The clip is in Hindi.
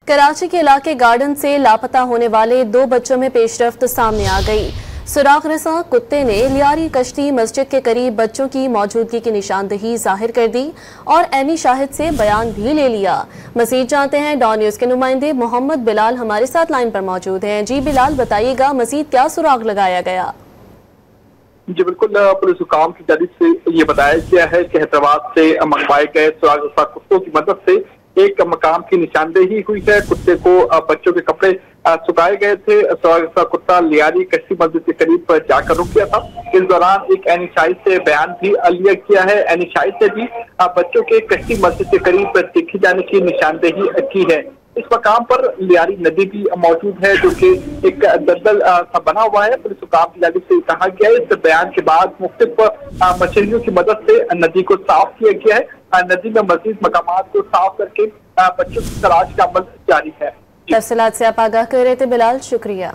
कराची के इलाके गार्डन से लापता होने वाले 2 बच्चों में पेशरफ्त सामने आ गई। सुराग रसा कुत्ते ने लियारी कश्ती मस्जिद के करीब बच्चों की मौजूदगी की निशानदही जाहिर कर दी और एनी शाहिद से बयान भी ले लिया। मजीद जानते हैं डॉन न्यूज के नुमाइंदे मोहम्मद बिलाल हमारे साथ लाइन पर मौजूद हैं। जी बिलाल, बताइएगा मजीद क्या सुराग लगाया गया? जी बिल्कुल, पुलिस हुकाम की जानिब से ये बताया गया है कि हैदराबाद से मंगवाए गए सुराग रसा कुत्तों की मदद से एक मकाम की निशानदेही हुई है। कुत्ते को बच्चों के कपड़े सुखाए गए थे। सुराग रसा कुत्ता लियारी कश्ती मस्जिद के करीब जाकर रुक गया था। इस दौरान एक एनी शाहिद से बयान भी लिया गया है। एनी शाहिद से भी बच्चों के कश्ती मस्जिद के करीब देखे जाने की निशानदेही की है। इस मकाम पर लियारी नदी भी मौजूद है जो कि एक दलदल सा बना हुआ है। पुलिस हुकाम की जानिब से कहा गया है इस बयान के बाद मुख्तलिफ मशीनरियों की मदद से नदी को साफ किया गया है। नदी में मजीद मकामात को साफ करके बच्चों की तलाश का अमल जारी है। तफसीलात से आप आगाह कर रहे थे बिलाल, शुक्रिया।